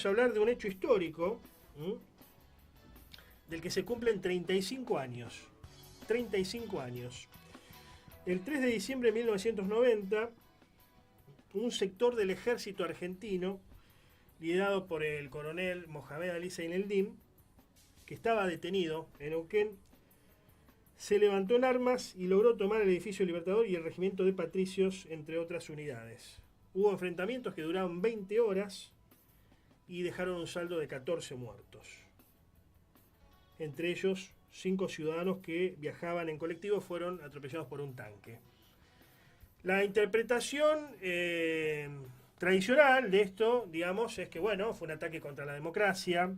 vamos a hablar de un hecho histórico, del que se cumplen 35 años. 35 años. El 3 de diciembre de 1990, un sector del ejército argentino, liderado por el coronel Mohamed Ali Zaineldin, que estaba detenido en Neuquén, se levantó en armas y logró tomar el edificio Libertador y el regimiento de Patricios, entre otras unidades. Hubo enfrentamientos que duraron 20 horas y dejaron un saldo de 14 muertos. Entre ellos, 5 ciudadanos que viajaban en colectivo fueron atropellados por un tanque. La interpretación tradicional de esto, digamos, es que bueno, fue un ataque contra la democracia,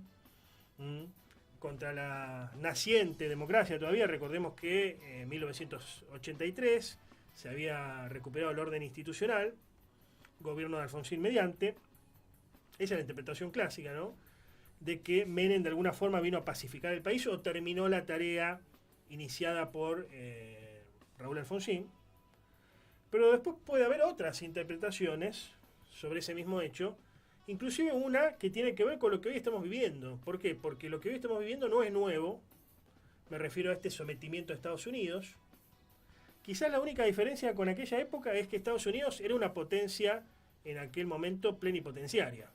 contra la naciente democracia todavía. Recordemos que en 1983 se había recuperado el orden institucional, gobierno de Alfonsín mediante. Esa es la interpretación clásica, ¿no? De que Menem de alguna forma vino a pacificar el país o terminó la tarea iniciada por Raúl Alfonsín. Pero después puede haber otras interpretaciones sobre ese mismo hecho, inclusive una que tiene que ver con lo que hoy estamos viviendo. ¿Por qué? Porque lo que hoy estamos viviendo no es nuevo, me refiero a este sometimiento a Estados Unidos. Quizás la única diferencia con aquella época es que Estados Unidos era una potencia en aquel momento plenipotenciaria.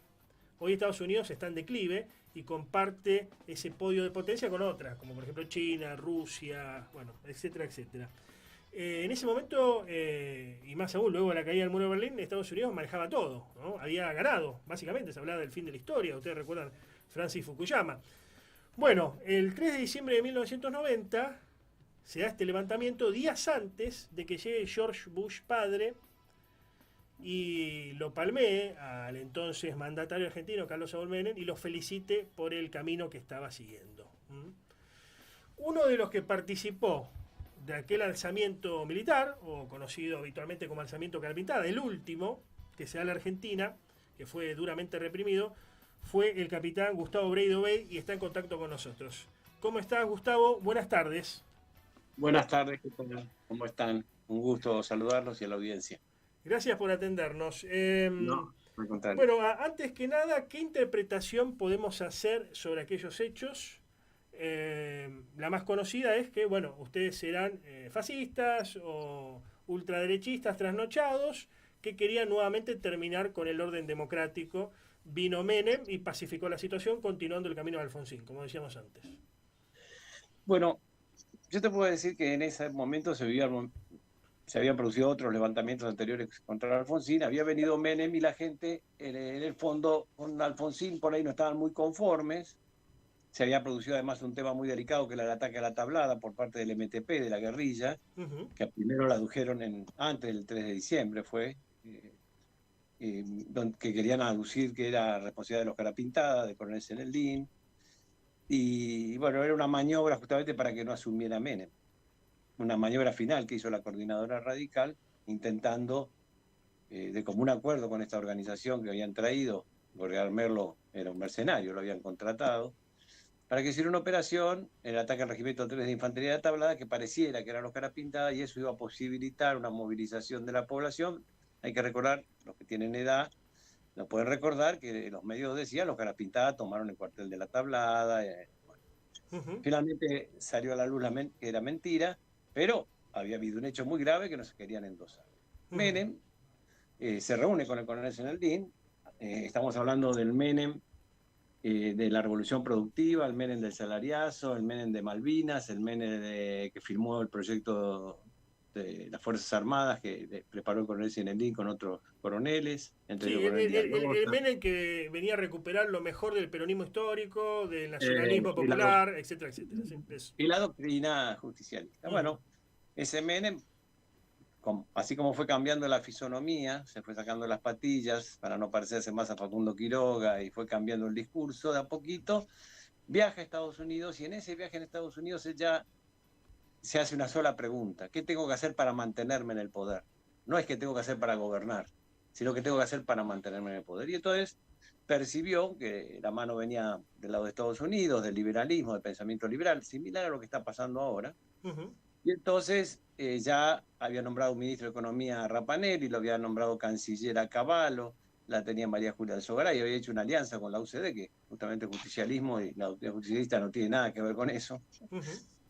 Hoy Estados Unidos está en declive y comparte ese podio de potencia con otras, como por ejemplo China, Rusia, bueno, etcétera, etcétera. En ese momento, y más aún luego de la caída del muro de Berlín, Estados Unidos manejaba todo, ¿no? Había ganado, básicamente, se hablaba del fin de la historia, ustedes recuerdan Francis Fukuyama. Bueno, el 3 de diciembre de 1990 se da este levantamiento días antes de que llegue George Bush padre y lo palmee al entonces mandatario argentino Carlos Saúl Menem y lo felicite por el camino que estaba siguiendo. Uno de los que participó de aquel alzamiento militar, o conocido habitualmente como alzamiento Carapintada, el último que se da en la Argentina, que fue duramente reprimido, fue el capitán Gustavo Breido Bey y está en contacto con nosotros. ¿Cómo estás, Gustavo? Buenas tardes. Buenas tardes, ¿qué tal? ¿Cómo están? Un gusto saludarlos y a la audiencia. Gracias por atendernos. No, al contrario. Bueno, antes que nada, ¿qué interpretación podemos hacer sobre aquellos hechos? La más conocida es que, bueno, ustedes eran fascistas o ultraderechistas trasnochados que querían nuevamente terminar con el orden democrático. Vino Menem y pacificó la situación continuando el camino de Alfonsín, como decíamos antes. Bueno, yo te puedo decir que en ese momento se habían producido otros levantamientos anteriores contra Alfonsín, había venido Menem y la gente, en el fondo, con Alfonsín por ahí no estaban muy conformes. Se había producido además un tema muy delicado que era el ataque a la tablada por parte del MTP, de la guerrilla, que primero la adujeron antes del 3 de diciembre, que querían aducir que era responsabilidad de los Carapintada, de Coronel Zeneldin, y bueno, era una maniobra justamente para que no asumiera Menem, una maniobra final que hizo la coordinadora radical, intentando, de común acuerdo con esta organización que habían traído, porque Merlo era un mercenario, lo habían contratado, para que hiciera una operación, el ataque al Regimiento 3 de Infantería de Tablada, que pareciera que eran los Carapintada, y eso iba a posibilitar una movilización de la población. Hay que recordar, los que tienen edad, no pueden recordar que los medios decían los Carapintada tomaron el cuartel de la Tablada. Bueno. Finalmente salió a la luz que era mentira, pero había habido un hecho muy grave que no se querían endosar. Menem se reúne con el coronel Zeneldin, estamos hablando del Menem de la revolución productiva, el Menem del salariazo, el Menem de Malvinas, el Menem que firmó el proyecto de las Fuerzas Armadas que preparó el coronel Zeneldin con otros coroneles, entre Sí, ellos el coronel Díaz el Loza. Menem que venía a recuperar lo mejor del peronismo histórico, del nacionalismo y, la, popular, etcétera, etcétera. Sí, y la doctrina justicialista. Bueno, ese Menem, así como fue cambiando la fisonomía, se fue sacando las patillas para no parecerse más a Facundo Quiroga y fue cambiando el discurso de a poquito, viaja a Estados Unidos y en ese viaje en Estados Unidos él ya se hace una sola pregunta: ¿qué tengo que hacer para mantenerme en el poder? No es que tengo que hacer para gobernar, sino que tengo que hacer para mantenerme en el poder. Y entonces percibió que la mano venía del lado de Estados Unidos, del liberalismo, del pensamiento liberal, similar a lo que está pasando ahora. Y entonces ya había nombrado un ministro de Economía a Rapanelli, lo había nombrado canciller a Cavallo, la tenía María Julia Alzogaray, había hecho una alianza con la UCD, que justamente el justicialismo y la doctrina justicialista no tiene nada que ver con eso,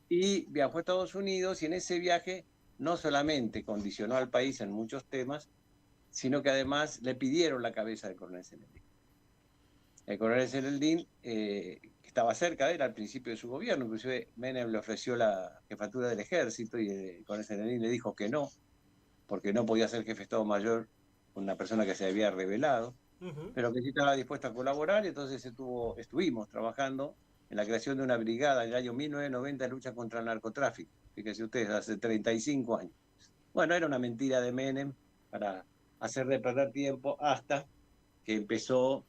y viajó a Estados Unidos, y en ese viaje no solamente condicionó al país en muchos temas, sino que además le pidieron la cabeza del coronel Zeneldín. El coronel Zeneldín, que estaba cerca de él al principio de su gobierno, inclusive Menem le ofreció la jefatura del ejército y el coronel Zeneldín le dijo que no, porque no podía ser jefe de Estado Mayor una persona que se había rebelado, pero que sí estaba dispuesta a colaborar, y entonces estuvimos trabajando en la creación de una brigada en el año 1990 de lucha contra el narcotráfico. Fíjense ustedes, hace 35 años. Bueno, era una mentira de Menem para hacerle perder tiempo hasta que empezó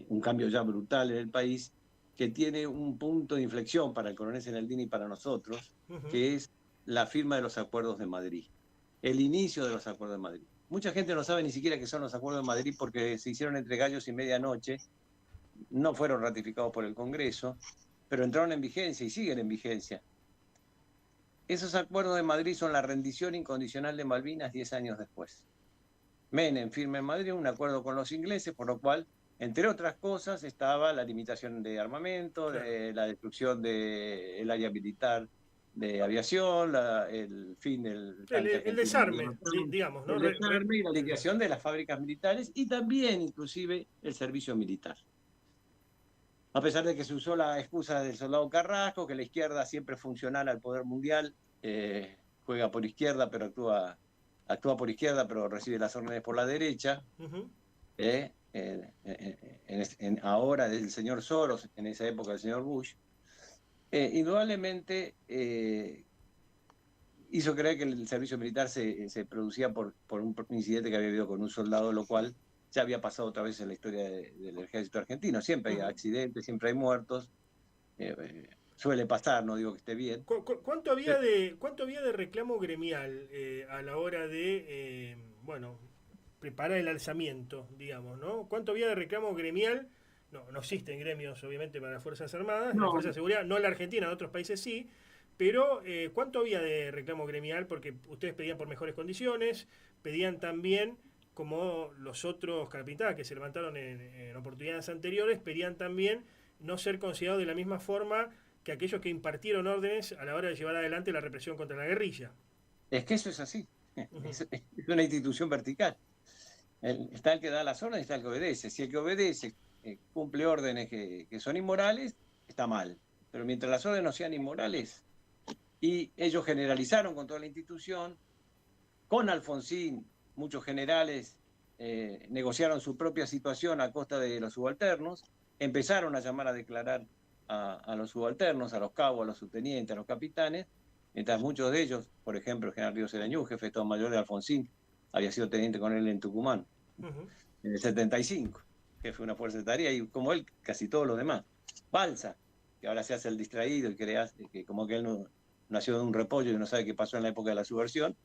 un cambio ya brutal en el país, que tiene un punto de inflexión para el coronel Zeneldín y para nosotros, que es la firma de los Acuerdos de Madrid, el inicio de los Acuerdos de Madrid. Mucha gente no sabe ni siquiera qué son los Acuerdos de Madrid porque se hicieron entre gallos y medianoche, no fueron ratificados por el Congreso, pero entraron en vigencia y siguen en vigencia. Esos Acuerdos de Madrid son la rendición incondicional de Malvinas 10 años después. Menem firma en Madrid un acuerdo con los ingleses, por lo cual, entre otras cosas, estaba la limitación de armamento, de la destrucción del área militar de aviación, el fin del... El desarme, digamos, ¿no? El desarme y la liquidación de las fábricas militares, y también, inclusive, el servicio militar. A pesar de que se usó la excusa del soldado Carrasco, que la izquierda siempre es funcional al poder mundial, juega por izquierda, pero actúa por izquierda, pero recibe las órdenes por la derecha. Ahora del señor Soros, en esa época del señor Bush, indudablemente hizo creer que el servicio militar se producía por un incidente que había habido con un soldado, lo cual ya había pasado otra vez en la historia del ejército argentino. Siempre hay accidentes, siempre hay muertos. Suele pasar, no digo que esté bien. ¿Cuánto había de reclamo gremial a la hora de, preparar el alzamiento, digamos, ¿no? ¿Cuánto había de reclamo gremial? No existen gremios, obviamente, para las Fuerzas Armadas, la Fuerza de Seguridad, no en la Argentina, en otros países sí, pero ¿cuánto había de reclamo gremial? Porque ustedes pedían por mejores condiciones, pedían también, como los otros carpintadas que se levantaron en oportunidades anteriores, pedían también no ser considerados de la misma forma que aquellos que impartieron órdenes a la hora de llevar adelante la represión contra la guerrilla. Es que eso es así. Es una institución vertical. Está el que da las órdenes, está el que obedece. Si el que obedece cumple órdenes que son inmorales, está mal. Pero mientras las órdenes no sean inmorales, y ellos generalizaron con toda la institución, con Alfonsín, muchos generales negociaron su propia situación a costa de los subalternos, empezaron a llamar a declarar a los subalternos, a los cabos, a los subtenientes, a los capitanes, mientras muchos de ellos, por ejemplo, el general Ríos Erañú, jefe de Estado Mayor de Alfonsín, había sido teniente coronel en Tucumán, en el 75, jefe de una fuerza de tarea, y como él, casi todos los demás. Balsa, que ahora se hace el distraído y que como que él no nació de un repollo y no sabe qué pasó en la época de la subversión,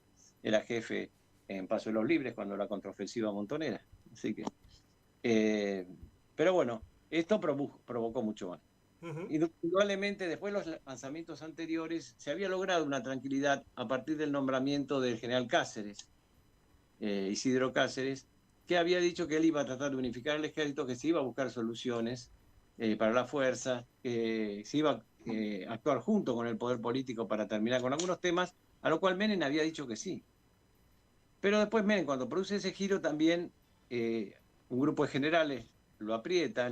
era jefe en Paso de los Libres cuando la contraofensiva montonera. Así que, pero bueno, esto provocó mucho más. Indudablemente, después de los lanzamientos anteriores, se había logrado una tranquilidad a partir del nombramiento del general Cáceres, Isidro Cáceres, que había dicho que él iba a tratar de unificar el ejército, que se iba a buscar soluciones para la fuerza, que se iba a actuar junto con el poder político para terminar con algunos temas, a lo cual Menem había dicho que sí. Pero después Menem, cuando produce ese giro, también un grupo de generales lo aprieta,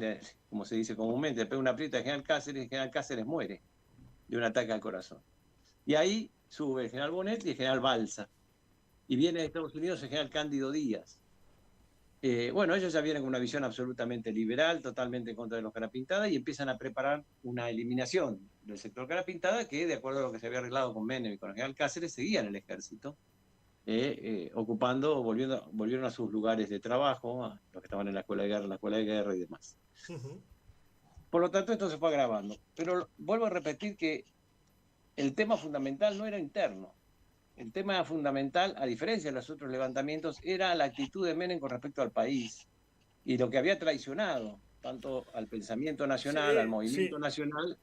como se dice comúnmente, le pega una aprieta al el general Cáceres muere de un ataque al corazón. Y ahí sube el general Bonet y el general Balsa. Y viene de Estados Unidos el general Cándido Díaz. Ellos ya vienen con una visión absolutamente liberal, totalmente en contra de los Carapintada, y empiezan a preparar una eliminación del sector Carapintada que, de acuerdo a lo que se había arreglado con Menem y con el general Cáceres, seguían el ejército, volvieron a sus lugares de trabajo, a los que estaban en la escuela de guerra y demás. Por lo tanto, esto se fue agravando. Pero vuelvo a repetir que el tema fundamental no era interno. El tema fundamental, a diferencia de los otros levantamientos, era la actitud de Menem con respecto al país y lo que había traicionado tanto al pensamiento nacional, al movimiento nacional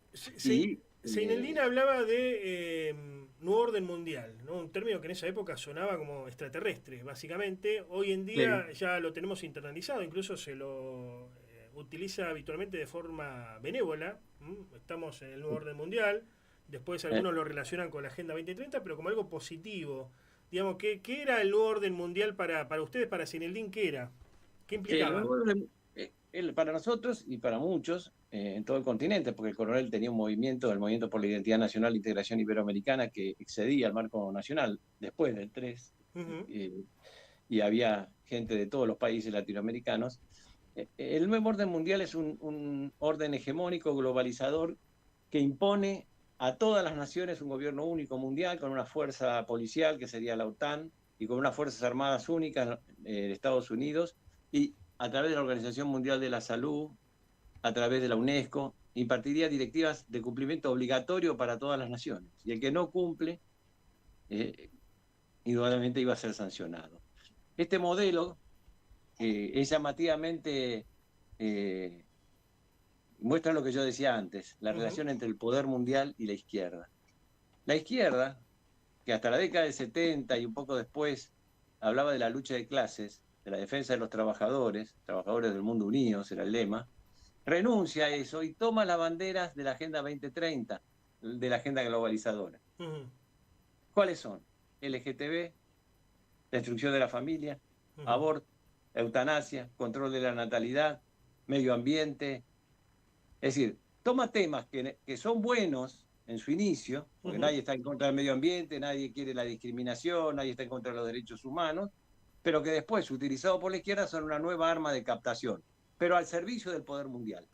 Seineldin hablaba de nuevo orden mundial, ¿no? Un término que en esa época sonaba como extraterrestre, básicamente. Hoy en Sí. día ya lo tenemos internalizado, incluso se lo utiliza habitualmente de forma benévola. Estamos en el nuevo orden mundial, después Eh, algunos lo relacionan con la Agenda 2030, pero como algo positivo. Digamos, ¿qué era el nuevo orden mundial para ustedes, para Seineldin? ¿Qué era? ¿Qué el implicaba? nuevo orden, para nosotros y para muchos en todo el continente, porque el coronel tenía un movimiento, el Movimiento por la Identidad Nacional e Integración Iberoamericana, que excedía el marco nacional después del 3, Ujú, y había gente de todos los países latinoamericanos. El nuevo orden mundial es un orden hegemónico, globalizador, que impone a todas las naciones un gobierno único mundial, con una fuerza policial, que sería la OTAN, y con unas fuerzas armadas únicas de Estados Unidos, y a través de la Organización Mundial de la Salud, a través de la UNESCO, impartiría directivas de cumplimiento obligatorio para todas las naciones. Y el que no cumple, eh, indudablemente iba a ser sancionado. Este modelo es llamativamente, eh, muestra lo que yo decía antes, la ujú, relación entre el poder mundial y la izquierda. La izquierda, que hasta la década del 70 y un poco después hablaba de la lucha de clases, de la defensa de los trabajadores, trabajadores del mundo unidos, era el lema, renuncia a eso y toma las banderas de la Agenda 2030, de la agenda globalizadora. ujú, ¿Cuáles son? LGTB, destrucción de la familia, ujú, aborto, eutanasia, control de la natalidad, medio ambiente. Es decir, toma temas que son buenos en su inicio, porque ujú. nadie está en contra del medio ambiente, nadie quiere la discriminación, nadie está en contra de los derechos humanos, pero que después, utilizados por la izquierda, son una nueva arma de captación, pero al servicio del poder mundial.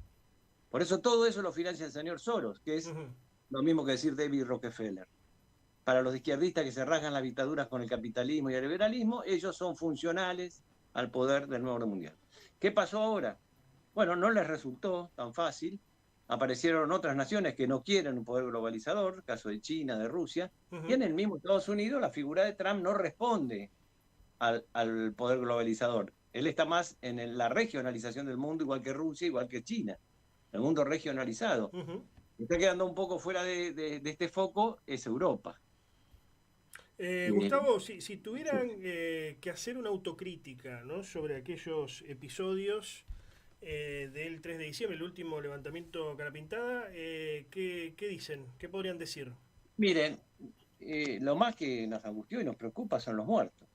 Por eso todo eso lo financia el señor Soros, que es Ujú. lo mismo que decir David Rockefeller. Para los izquierdistas que se rasgan las dictaduras con el capitalismo y el liberalismo, ellos son funcionales al poder del nuevo orden mundial. ¿Qué pasó ahora? Bueno, no les resultó tan fácil. Aparecieron otras naciones que no quieren un poder globalizador, caso de China, de Rusia, y Ujú, en el mismo Estados Unidos la figura de Trump no responde al poder globalizador. Él está más en la regionalización del mundo, igual que Rusia, igual que China, el mundo regionalizado. ujú. Está quedando un poco fuera de este foco es Europa. Eh, Gustavo, si sí. tuvieran que hacer una autocrítica, ¿no? Sobre aquellos episodios del 3 de diciembre, el último levantamiento cara pintada, ¿qué dicen? ¿Qué podrían decir Miren, lo más que nos angustió y nos preocupa son los muertos.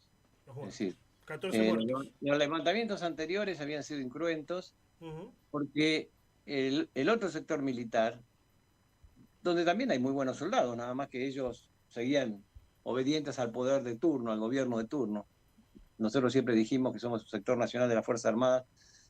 los Es muertos? decir, 14 muertos. los levantamientos anteriores habían sido incruentos Ujú, porque el otro sector militar, donde también hay muy buenos soldados, nada más que ellos seguían obedientes al poder de turno, al gobierno de turno. Nosotros siempre dijimos que somos un sector nacional de la Fuerza Armada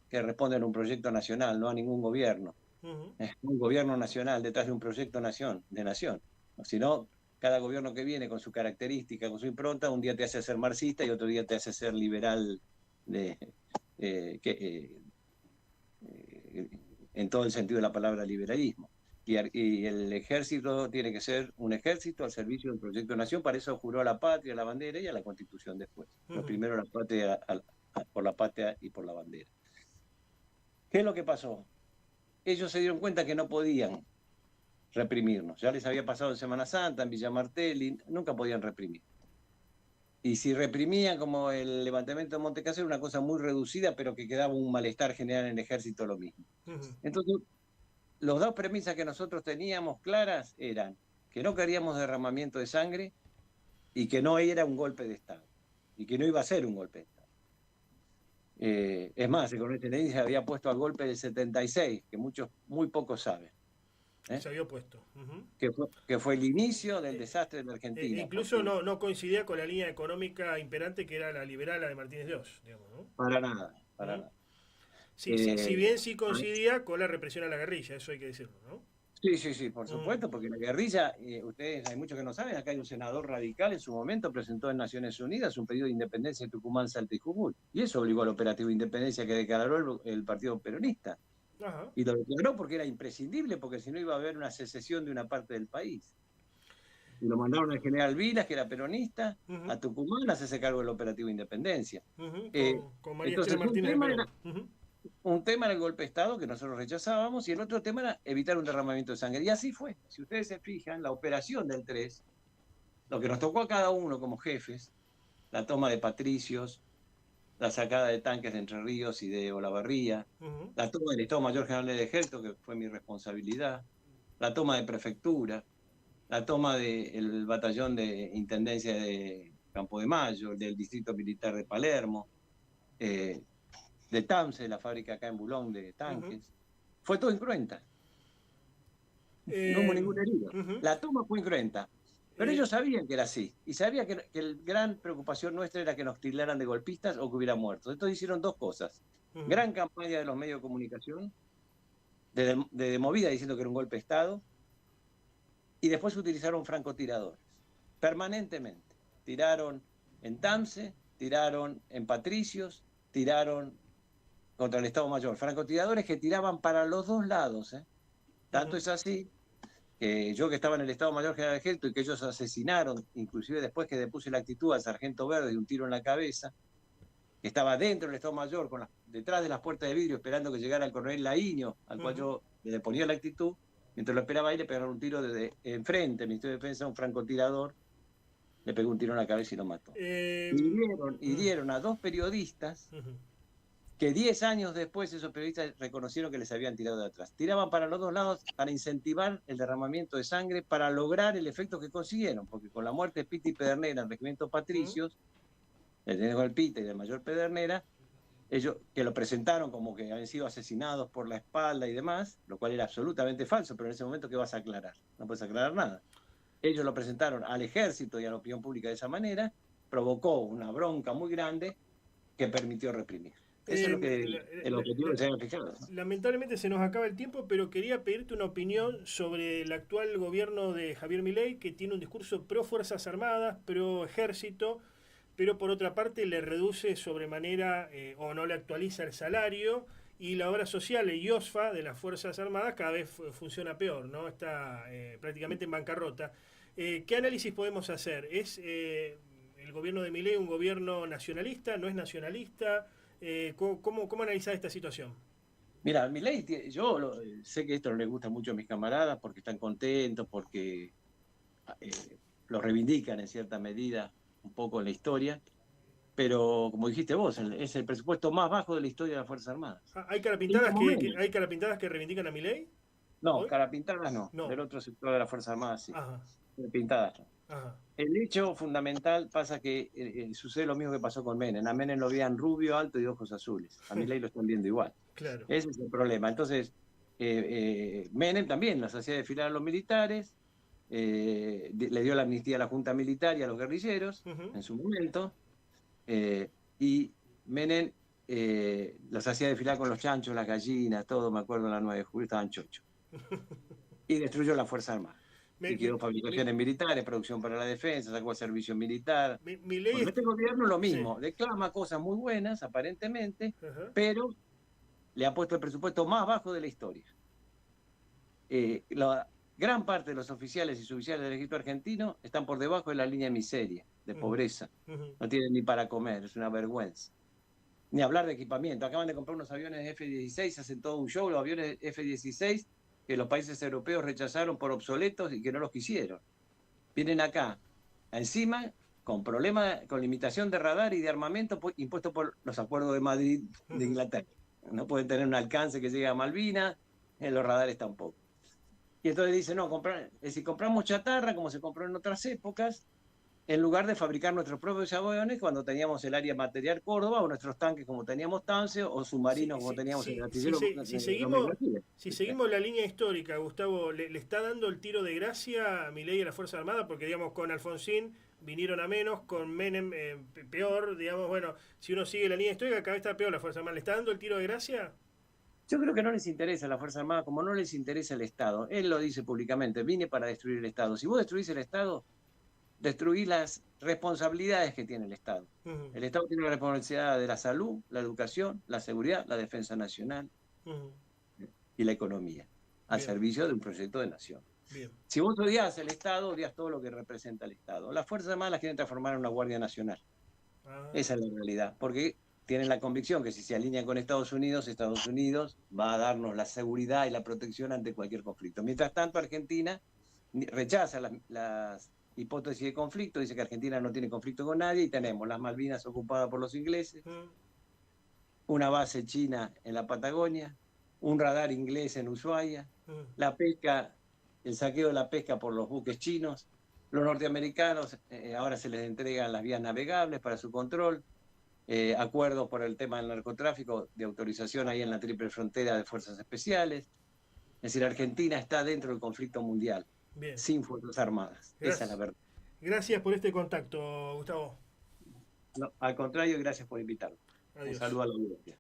que responde a un proyecto nacional, no a ningún gobierno. ujú, Es un gobierno nacional detrás de un proyecto de nación. Si no, cada gobierno que viene con su característica, con su impronta, un día te hace ser marxista y otro día te hace ser liberal de, eh, que, eh, eh, en todo el sentido de la palabra liberalismo. Y el ejército tiene que ser un ejército al servicio del proyecto de nación, para eso juró a la patria, a la bandera y a la constitución después. No, ujú, primero la patria, por la patria y por la bandera. ¿Qué es lo que pasó? Ellos se dieron cuenta que no podían reprimirnos. Ya les había pasado en Semana Santa, en Villa Martelli, nunca podían reprimir. Y si reprimían como el levantamiento de Montecasero, una cosa muy reducida, pero que quedaba un malestar general en el ejército lo mismo. ujú, Entonces, los dos premisas que nosotros teníamos claras eran que no queríamos derramamiento de sangre y que no era un golpe de Estado, y que no iba a ser un golpe de Estado. Es más, el coronel Kennedy se había puesto al golpe del 76, que muchos, muy pocos saben, ¿eh? se había opuesto. Ujú. Que fue el inicio del Eh, desastre de Argentina, incluso porque no coincidía con la línea económica imperante que era la liberal, la de Martínez de Oz, digamos, ¿no? para nada, para ¿Mm? nada. Sí, sí, Eh, si bien sí coincidía con la represión a la guerrilla, eso hay que decirlo, ¿no? sí, sí, sí, por Mm, supuesto, porque la guerrilla, ustedes hay muchos que no saben, acá hay un senador radical en su momento presentó en Naciones Unidas un pedido de independencia de Tucumán, Salta y Jujuy, y eso obligó al operativo de independencia que declaró el Partido Peronista. ajá. Y lo declaró porque era imprescindible, porque si no iba a haber una secesión de una parte del país. Y lo mandaron al general Vilas, que era peronista, Ujú, a Tucumán a hacerse cargo del operativo de independencia. ujú, Eh, con María Estela entonces, un Martínez de tema Perón. era Ujú, un tema era el golpe de Estado, que nosotros rechazábamos, y el otro tema era evitar un derramamiento de sangre. Y así fue. Si ustedes se fijan, la operación del 3, lo que nos tocó a cada uno como jefes, la toma de Patricios, la sacada de tanques de Entre Ríos y de Olavarría, la toma del Estado Mayor General del Ejército, que fue mi responsabilidad, la toma de prefectura, la toma del batallón de Intendencia de Campo de Mayo, del Distrito Militar de Palermo, de TAMSE, la fábrica acá en Bulón de tanques. Fue todo incruenta. No hubo ningún herido. La toma fue incruenta. Pero ellos sabían que era así. Y sabían que la gran preocupación nuestra era que nos tildaran de golpistas o que hubiera muertos. Entonces hicieron dos cosas. Gran campaña de los medios de comunicación, de movida diciendo que era un golpe de Estado. Y después utilizaron francotiradores. Permanentemente. Tiraron en TAMSE, tiraron en Patricios, tiraron contra el Estado Mayor. Francotiradores que tiraban para los dos lados. Tanto es así que yo, que estaba en el Estado Mayor General del Ejército, y que ellos asesinaron, inclusive después que depuse la actitud al sargento Verde de un tiro en la cabeza, que estaba dentro del Estado Mayor, detrás de las puertas de vidrio, esperando que llegara el coronel Laíño, al cual yo le ponía la actitud. Mientras lo esperaba ahí, le pegaron un tiro desde enfrente, el Ministerio de Defensa, un francotirador, le pegó un tiro en la cabeza y lo mató. Hirieron a dos periodistas que 10 años después esos periodistas reconocieron que les habían tirado de atrás. Tiraban para los dos lados para incentivar el derramamiento de sangre, para lograr el efecto que consiguieron, porque con la muerte de Pita y Pedernera en el regimiento Patricios, el general Pita y del mayor Pedernera, ellos que lo presentaron como que habían sido asesinados por la espalda y demás, lo cual era absolutamente falso, pero en ese momento, ¿qué vas a aclarar? No puedes aclarar nada. Ellos lo presentaron al ejército y a la opinión pública de esa manera, provocó una bronca muy grande que permitió reprimir. Eso es lo que el objetivo que se había fijado. Lamentablemente se nos acaba el tiempo, pero quería pedirte una opinión sobre el actual gobierno de Javier Milei, que tiene un discurso pro Fuerzas Armadas, pro Ejército, pero por otra parte le reduce sobremanera o no le actualiza el salario, y la obra social, el IOSFA de las Fuerzas Armadas, cada vez funciona peor, ¿no? Está prácticamente en bancarrota. ¿Qué análisis podemos hacer? ¿Es el gobierno de Milei un gobierno nacionalista? ¿No es nacionalista? ¿Cómo analizar esta situación? Mira, Milei, yo sé que esto no les gusta mucho a mis camaradas porque están contentos, porque lo reivindican en cierta medida un poco en la historia, pero como dijiste vos, es el presupuesto más bajo de la historia de las Fuerzas Armadas. ¿Hay carapintadas que reivindican a Milei? No, carapintadas no. Del otro sector de las Fuerzas Armadas sí. Ajá. Pintadas no. Ajá. El hecho fundamental pasa que sucede lo mismo que pasó con Menem. A Menem lo veían rubio, alto y de ojos azules. A Milei lo están viendo igual. Claro. Ese es el problema. Entonces, Menem también los hacía desfilar a los militares, le dio la amnistía a la Junta Militar y a los guerrilleros en su momento, y Menem los hacía desfilar con los chanchos, las gallinas, todo, me acuerdo en la 9 de julio, estaban chochos. Y destruyó la Fuerza Armada. Liquidó fabricaciones militares, producción para la defensa, sacó el servicio militar. Bueno, este gobierno lo mismo, declama cosas muy buenas, aparentemente, pero le ha puesto el presupuesto más bajo de la historia. La gran parte de los oficiales y suboficiales del ejército argentino están por debajo de la línea de miseria, de pobreza. No tienen ni para comer, es una vergüenza. Ni hablar de equipamiento. Acaban de comprar unos aviones F-16, hacen todo un show, los aviones F-16 que los países europeos rechazaron por obsoletos y que no los quisieron. Vienen acá, encima, con problemas, con limitación de radar y de armamento impuesto por los acuerdos de Madrid de Inglaterra. No pueden tener un alcance que llegue a Malvinas, en los radares tampoco. Y entonces dicen, no, si compramos chatarra, como se compró en otras épocas, en lugar de fabricar nuestros propios aviones cuando teníamos el área material Córdoba, o nuestros tanques como teníamos TAMSE, o submarinos como teníamos el artillero. Si seguimos la línea histórica, Gustavo, ¿le está dando el tiro de gracia a Milei y a la Fuerza Armada? Porque, digamos, con Alfonsín vinieron a menos, con Menem peor, digamos, bueno, si uno sigue la línea histórica, cada vez está peor la Fuerza Armada. ¿Le está dando el tiro de gracia? Yo creo que no les interesa a la Fuerza Armada, como no les interesa el Estado. Él lo dice públicamente, vine para destruir el Estado. Si vos destruís el Estado, destruir las responsabilidades que tiene el Estado. El Estado tiene la responsabilidad de la salud, la educación, la seguridad, la defensa nacional y la economía, al servicio de un proyecto de nación. Bien. Si vos odias el Estado, odias todo lo que representa el Estado. Las Fuerzas Armadas las quieren transformar en una Guardia Nacional. Esa es la realidad, porque tienen la convicción que si se alinean con Estados Unidos va a darnos la seguridad y la protección ante cualquier conflicto. Mientras tanto, Argentina rechaza las hipótesis de conflicto, dice que Argentina no tiene conflicto con nadie y tenemos las Malvinas ocupadas por los ingleses, una base china en la Patagonia, un radar inglés en Ushuaia, la pesca, el saqueo de la pesca por los buques chinos, los norteamericanos ahora se les entregan las vías navegables para su control, acuerdos por el tema del narcotráfico de autorización ahí en la triple frontera de fuerzas especiales. Es decir, Argentina está dentro del conflicto mundial, Bien. sin fuerzas armadas. Gracias. Esa es la verdad. Gracias por este contacto, Gustavo. No, al contrario, gracias por invitarme. Adiós. Un saludo a la audiencia.